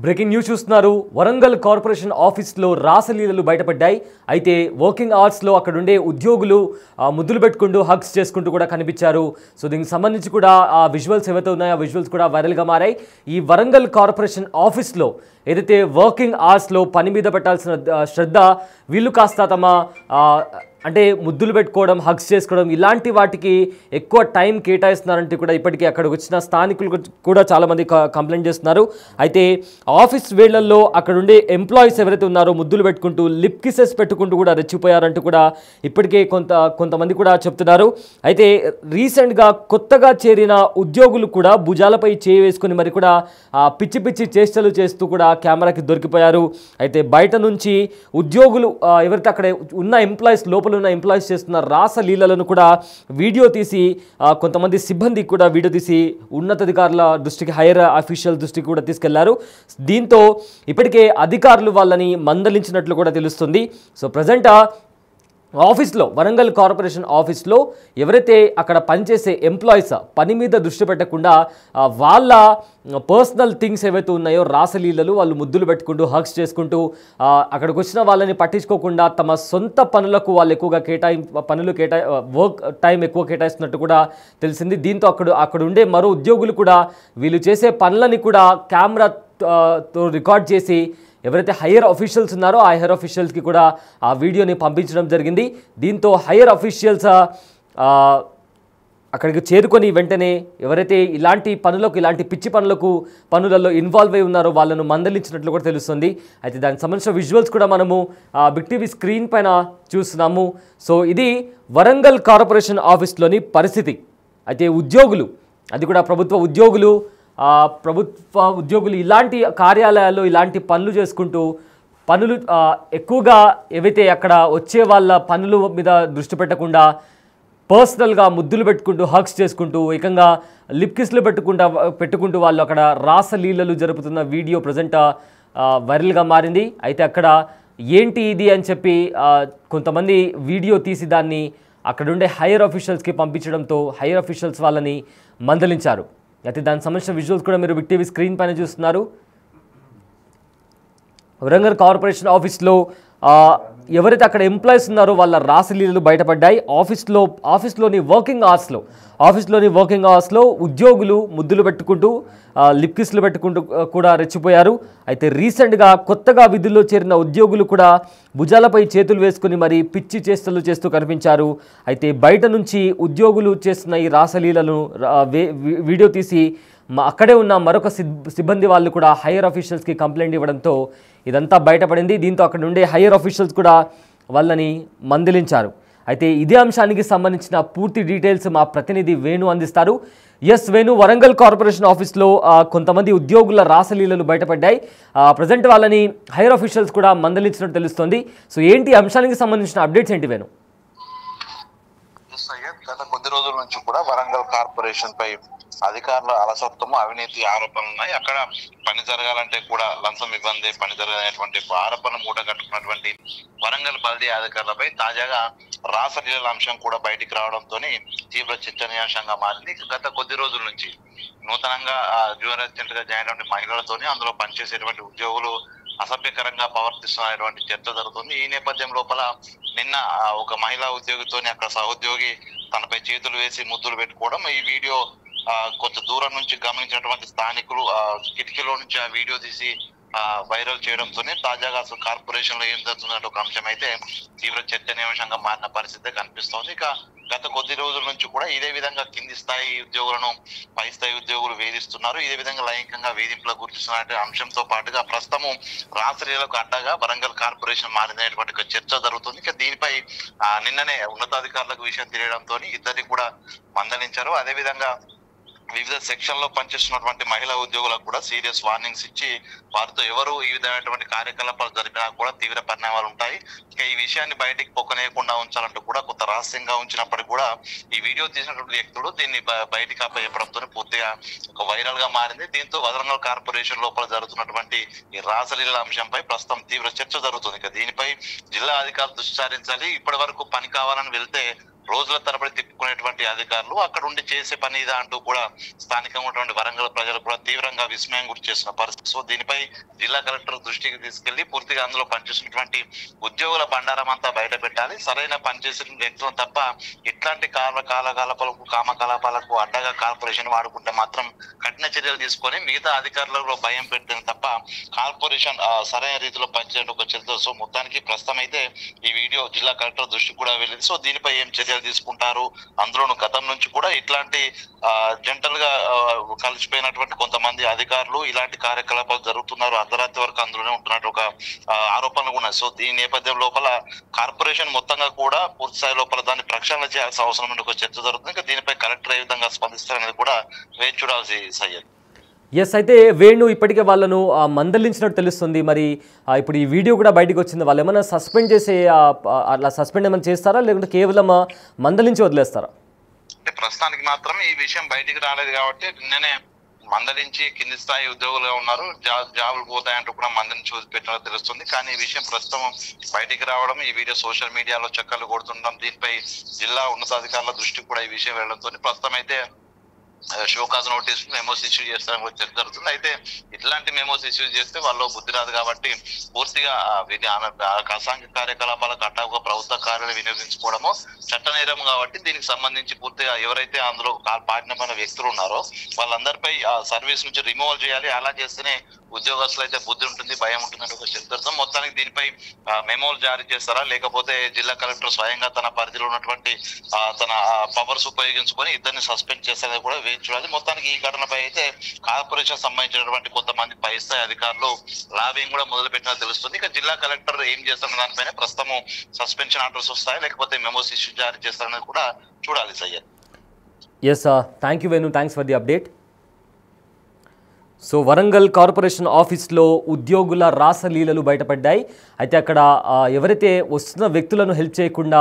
Breaking news చూస్తున్నారు. Warangal corporation ఆఫీస్లో రాసలీలలు బయటపడ్డాయి. అయితే వర్కింగ్ అవర్స్లో అక్కడ ఉండే ఉద్యోగులు ముద్దులు పెట్టుకుంటూ హగ్స్ చేసుకుంటూ కూడా కనిపించారు. సో దీనికి సంబంధించి కూడా ఆ విజువల్స్ ఏవైతే ఉన్నాయో ఆ విజువల్స్ కూడా వైరల్గా మారాయి. ఈ వరంగల్ కార్పొరేషన్ ఆఫీస్లో ఏదైతే వర్కింగ్ అవర్స్లో పని మీద పెట్టాల్సిన శ్రద్ధ వీళ్ళు కాస్త తమ అంటే ముద్దులు పెట్టుకోవడం, హగ్స్ చేసుకోవడం ఇలాంటి వాటికి ఎక్కువ టైం కేటాయిస్తున్నారంటే కూడా ఇప్పటికీ అక్కడికి వచ్చిన స్థానికులు కూడా చాలామంది కంప్లైంట్ చేస్తున్నారు. అయితే ఆఫీస్ వేళ్లలో అక్కడ ఉండే ఎంప్లాయీస్ ఎవరైతే ఉన్నారో ముద్దులు పెట్టుకుంటూ లిప్ కిసెస్ పెట్టుకుంటూ కూడా రెచ్చిపోయారంటూ కూడా ఇప్పటికే కొంతమంది కూడా చెప్తున్నారు. అయితే రీసెంట్గా కొత్తగా చేరిన ఉద్యోగులు కూడా భుజాలపై చేయి వేసుకుని మరి కూడా పిచ్చి పిచ్చి చేష్టలు చేస్తూ కూడా కెమెరాకి దొరికిపోయారు. అయితే బయట నుంచి ఉద్యోగులు ఎవరైతే అక్కడ ఉన్న ఎంప్లాయీస్ లోపల ఉన్న ఎంప్లాయీస్ చేస్తున్న రాసలీలలను కూడా వీడియో తీసి కొంతమంది సిబ్బంది కూడా వీడియో తీసి ఉన్నతాధికారుల దృష్టికి, హైయర్ అఫీషియల్ దృష్టికి కూడా తీసుకెళ్లారు. దీంతో ఇప్పటికే అధికారులు వాళ్ళని మందలించినట్లు కూడా తెలుస్తుంది. సో ప్రజెంట్ ఆఫీస్లో, వరంగల్ కార్పొరేషన్ ఆఫీస్లో ఎవరైతే అక్కడ పనిచేసే ఎంప్లాయీస్ పని మీద దృష్టి పెట్టకుండా వాళ్ళ పర్సనల్ థింగ్స్ ఏవైతే ఉన్నాయో రాసలీలలు వాళ్ళు ముద్దులు పెట్టుకుంటూ హగ్స్ చేసుకుంటూ అక్కడికి వచ్చిన వాళ్ళని పట్టించుకోకుండా తమ సొంత పనులకు వాళ్ళు ఎక్కువగా వర్క్ టైం ఎక్కువ కేటాయిస్తున్నట్టు కూడా తెలిసింది. దీంతో అక్కడ ఉండే మరో ఉద్యోగులు కూడా వీళ్ళు చేసే పనులని కూడా కెమెరాతో రికార్డ్ చేసి ఎవరైతే హైయర్ అఫీషియల్స్ ఉన్నారో ఆ హైయర్ అఫీషియల్స్కి కూడా ఆ వీడియోని పంపించడం జరిగింది. దీంతో హైయర్ అఫీషియల్స్ అక్కడికి చేరుకొని వెంటనే ఎవరైతే ఇలాంటి పిచ్చి పనులలో ఇన్వాల్వ్ అయి ఉన్నారో వాళ్ళను మందలించినట్లు కూడా తెలుస్తుంది. అయితే దానికి సంబంధించిన విజువల్స్ కూడా మనము బిగ్ టీవీ స్క్రీన్ పైన చూస్తున్నాము. సో ఇది వరంగల్ కార్పొరేషన్ ఆఫీస్లోని పరిస్థితి. అయితే ఉద్యోగులు, అది కూడా ప్రభుత్వ ఉద్యోగులు ఇలాంటి కార్యాలయాల్లో ఇలాంటి పనులు చేసుకుంటూ ఎక్కువగా ఏవైతే అక్కడ వచ్చే వాళ్ళ పనుల మీద దృష్టి పెట్టకుండా పర్సనల్గా ముద్దులు పెట్టుకుంటూ హగ్స్ చేసుకుంటూ ఏకంగా లిప్ కిస్లు పెట్టుకుంటూ వాళ్ళు అక్కడ రాసలీలలు జరుపుతున్న వీడియో ప్రజెంట్ వైరల్గా మారింది. అయితే అక్కడ ఏంటి ఇది అని చెప్పి కొంతమంది వీడియో తీసి దాన్ని అక్కడుండే హైయర్ అఫీషియల్స్కి పంపించడంతో హైయర్ అఫీషియల్స్ వాళ్ళని మందలించారు. అయితే దానికి సంబంధించిన విజువల్స్ కూడా మీరు బిగ్ టీవీ స్క్రీన్ పైన చూస్తున్నారు. వరంగల్ కార్పొరేషన్ ఆఫీస్లో ఎవరైతే అక్కడ ఎంప్లాయీస్ ఉన్నారో వాళ్ళ రాసలీలలు బయటపడ్డాయి. ఆఫీస్లోని వర్కింగ్ అవర్స్లో ఉద్యోగులు ముద్దులు పెట్టుకుంటూ లిప్ కిస్లు పెట్టుకుంటూ కూడా రెచ్చిపోయారు. అయితే రీసెంట్గా కొత్తగా విధుల్లో చేరిన ఉద్యోగులు కూడా భుజాలపై చేతులు వేసుకుని మరి పిచ్చి చేష్టలు చేస్తూ కనిపించారు. అయితే బయట నుంచి ఉద్యోగులు చేస్తున్న ఈ రాసలీలను వీడియో తీసి అక్కడే ఉన్న మరొక సిబ్బంది వాళ్ళు కూడా హైయర్ అఫీషియల్స్కి కంప్లైంట్ ఇవ్వడంతో ఇదంతా బయటపడింది. దీంతో అక్కడ ఉండే హైయర్ అఫీషియల్స్ కూడా వాళ్ళని మందలించారు. అయితే ఇదే అంశానికి సంబంధించిన పూర్తి డీటెయిల్స్ మా ప్రతినిధి వేణు అందిస్తారు. ఎస్ వేణు, వరంగల్ కార్పొరేషన్ ఆఫీస్లో కొంతమంది ఉద్యోగుల రాసలీలలు బయటపడ్డాయి. ప్రజెంట్ వాళ్ళని హైయర్ అఫీషియల్స్ కూడా మందలించినట్టు తెలుస్తోంది. సో ఏంటి అంశానికి సంబంధించిన అప్డేట్స్ ఏంటి వేణు? గత కొద్ది రోజుల నుంచి కూడా వరంగల్ కార్పొరేషన్ పై అధికారుల అలసత్వము, అవినీతి ఆరోపణలు ఉన్నాయి. అక్కడ పని జరగాలంటే కూడా లంచం ఇబ్బంది, పని జరగనేటువంటి ఆరోపణ మూట కట్టుకున్నటువంటి వరంగల్ బల్దీ అధికారులపై తాజాగా రాసలీలల అంశం కూడా బయటికి రావడంతో తీవ్ర చర్చనీయాంశంగా మారింది. గత కొద్ది రోజుల నుంచి నూతనంగా జూనియర్ అసిస్టెంట్ గా జాయిన్ అయిన మహిళలతోని అందులో పనిచేసేటువంటి ఉద్యోగులు అసభ్యకరంగా ప్రవర్తిస్తున్నటువంటి చర్చ జరుగుతుంది. ఈ నేపథ్యం లోపల నిన్న ఒక మహిళా ఉద్యోగితోని అక్కడ సహోద్యోగి తనపై చేతులు వేసి ముద్దులు పెట్టుకోవడం, ఈ వీడియో కొంచెం దూరం నుంచి గమనించినటువంటి స్థానికులు కిటికీలో నుంచి ఆ వీడియో తీసి వైరల్ చేయడంతోనే తాజాగా అసలు కార్పొరేషన్ లో ఏం జరుగుతున్న ఒక అంశం అయితే తీవ్ర చర్చనీయాంశంగా మారిన పరిస్థితి కనిపిస్తోంది. ఇక గత కొద్ది రోజుల నుంచి కూడా ఇదే విధంగా కింది స్థాయి ఉద్యోగులను పై స్థాయి ఉద్యోగులు వేధిస్తున్నారు, ఇదే విధంగా లైంగికంగా వేధింపులకు గుర్తిస్తున్న అంశంతో పాటుగా ప్రస్తుతము రాసలీలకు అడ్డగా వరంగల్ కార్పొరేషన్ మారినటువంటి ఒక చర్చ జరుగుతుంది. ఇక దీనిపై నిన్ననే ఉన్నతాధికారులకు విషయం తెలియడంతో ఇద్దరిని కూడా మందలించారు. అదేవిధంగా వివిధ సెక్షన్ లో పనిచేస్తున్నటువంటి మహిళా ఉద్యోగులకు కూడా సీరియస్ వార్నింగ్స్ ఇచ్చి వారితో ఎవరు ఈ విధమైనటువంటి కార్యకలాపాలు జరిపినా కూడా తీవ్ర పరిణామాలు ఉంటాయి. ఇక ఈ విషయాన్ని బయటికి పొక్కనేయకుండా ఉంచాలంటూ కూడా కొంత రహస్యంగా ఉంచినప్పటికీ కూడా ఈ వీడియో తీసినటువంటి వ్యక్తుడు దీన్ని బయటికి అప్పచెప్పడంతో పూర్తిగా ఒక వైరల్ గా మారింది. దీంతో వరంగల్ కార్పొరేషన్ లోపల జరుగుతున్నటువంటి ఈ రాసలీల అంశంపై ప్రస్తుతం తీవ్ర చర్చ జరుగుతుంది. ఇక దీనిపై జిల్లా అధికారులు దృష్టి సారించాలి. ఇప్పటి వరకు పని కావాలని వెళ్తే రోజుల తరబడి తిప్పుకునేటువంటి అధికారులు అక్కడ ఉండి చేసే పని ఇదా అంటూ కూడా స్థానికంగా ఉన్నటువంటి వరంగల్ ప్రజలు కూడా తీవ్రంగా విస్మయం గురి చేస్తున్న పరిస్థితి. సో దీనిపై జిల్లా కలెక్టర్ దృష్టికి తీసుకెళ్లి పూర్తిగా అందులో పనిచేసినటువంటి ఉద్యోగుల బండారం అంతా బయట పెట్టాలి. సరైన పనిచేసిన వ్యక్తులను తప్ప ఇట్లాంటి కామకలాపాలకు అడ్డగా కార్పొరేషన్ వాడుకుంటే మాత్రం కఠిన చర్యలు తీసుకొని మిగతా అధికారులలో భయం పెట్టిన తప్ప కార్పొరేషన్ సరైన రీతిలో పనిచేయడం ఒక చర్య. సో మొత్తానికి ప్రస్తుతం అయితే ఈ వీడియో జిల్లా కలెక్టర్ దృష్టికి కూడా వెళ్ళింది. సో దీనిపై ఏం చర్యలు తీసుకుంటారు, అందులోను గతం నుంచి కూడా ఇట్లాంటి జంటల్ గా కలిసిపోయినటువంటి కొంతమంది అధికారులు ఇలాంటి కార్యకలాపాలు జరుగుతున్నారు, అర్ధరాత్రి వరకు అందులోనే ఉంటున్నట్టు ఒక ఆరోపణలు ఉన్నాయి. సో దీని నేపథ్యం లోపల కార్పొరేషన్ మొత్తంగా కూడా పూర్తి స్థాయి లోపల దాన్ని ప్రక్షాళన చేయాల్సిన అవసరం ఉండే ఒక చర్చ జరుగుతుంది. ఇంకా దీనిపై కలెక్టర్ ఏ విధంగా స్పందిస్తారనేది కూడా వేచి చూడాల్సి సయ్యద్. ఎస్, అయితే వేణు ఇప్పటికే వాళ్ళను మందలించినట్టు తెలుస్తుంది. మరి ఇప్పుడు ఈ వీడియో కూడా బయటకు వచ్చింది. వాళ్ళు ఏమైనా సస్పెండ్ చేసే అలా సస్పెండ్ ఏమైనా చేస్తారా, లేకుంటే కేవలం మందలించి వదిలేస్తారా? అంటే ప్రస్తుతానికి మాత్రం ఈ విషయం బయటికి రాలేదు కాబట్టి నిన్ననే మందలించి కింది స్థాయి ఉద్యోగులుగా ఉన్నారు, జాబులు పోతాయంటూ కూడా మందలించి వదిలిపెట్టినట్టు తెలుస్తుంది. కానీ ఈ విషయం ప్రస్తుతం బయటికి రావడం, ఈ వీడియో సోషల్ మీడియాలో చక్కర్లు కొడుతుండడం, దీనిపై జిల్లా ఉన్నతాధికారుల దృష్టికి కూడా ఈ విషయం వెళ్ళడంతో ప్రస్తుతం అయితే షోకాజ్ నోటీస్ మెమోస్ ఇష్యూ చేస్తారని కూడా చర్చ జరుగుతుంది. అయితే ఇట్లాంటి మెమోస్ ఇష్యూ చేస్తే వాళ్ళు బుద్ధి రాదు కాబట్టి పూర్తిగా అసాంఘిక కార్యకలాపాలకు అడ్డాగా ప్రభుత్వ కార్యాలయం వినియోగించుకోవడము చట్ట నేరం కాబట్టి దీనికి సంబంధించి పూర్తిగా ఎవరైతే అందులో పాడిన వ్యక్తులు ఉన్నారో వాళ్ళందరిపై సర్వీస్ నుంచి రిమూవల్ చేయాలి. అలా చేస్తేనే ఉద్యోగస్తులు అయితే బుద్ధి ఉంటుంది, భయం ఉంటుందని ఒక చర్చ. మొత్తానికి దీనిపై మెమోలు జారీ చేస్తారా, లేకపోతే జిల్లా కలెక్టర్ స్వయంగా తన పరిధిలో ఉన్నటువంటి తన పవర్స్ ఉపయోగించుకొని ఇద్దరిని సస్పెండ్ చేస్తారని కూడా చూడాలి. మొత్తానికి ఈ ఘటనపై అయితే కార్పొరేషన్ సంబంధించినటువంటి కొంతమంది పై స్థాయి అధికారులు లాబింగ్ కూడా మొదలు పెట్టినట్టు తెలుస్తుంది. ఇక జిల్లా కలెక్టర్ ఏం చేస్తున్న దానిపైన ప్రస్తుతం సస్పెన్షన్ ఆర్డర్స్ వస్తాయి, లేకపోతే మెమోస్ ఇష్యూ జారీ చేస్తారనేది కూడా చూడాలి Syed. Yes, thank you Venu, thanks for the update. So Warangal corporation ఆఫీస్లో ఉద్యోగుల రాసలీలలు బయటపడ్డాయి. అయితే అక్కడ ఎవరైతే వస్తున్న వ్యక్తులను హెల్ప్ చేయకుండా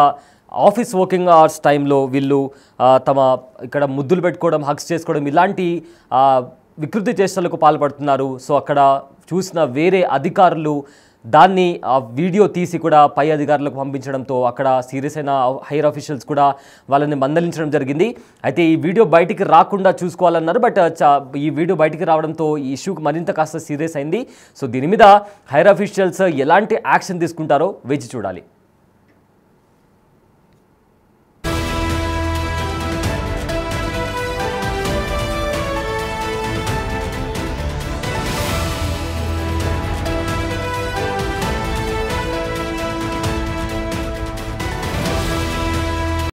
ఆఫీస్ వర్కింగ్ అవర్స్ టైంలో వీళ్ళు తమ ఇక్కడ ముద్దులు పెట్టుకోవడం, హగ్స్ చేసుకోవడం ఇలాంటి వికృతి చేష్టలకు పాల్పడుతున్నారు. సో అక్కడ చూసిన వేరే అధికారులు దాన్ని వీడియో తీసి కూడా పై అధికారులకు పంపించడంతో అక్కడ సీరియస్ అయిన హైయర్ ఆఫీషియల్స్ కూడా వాళ్ళని మందలించడం జరిగింది. అయితే ఈ వీడియో బయటికి రాకుండా చూసుకోవాలన్నారు. బట్ ఈ వీడియో బయటికి రావడంతో ఈ ఇష్యూకి మరింత కాస్త సీరియస్ అయింది. సో దీని మీద హైయర్ ఆఫీషియల్స్ ఎలాంటి యాక్షన్ తీసుకుంటారో వేచి చూడాలి.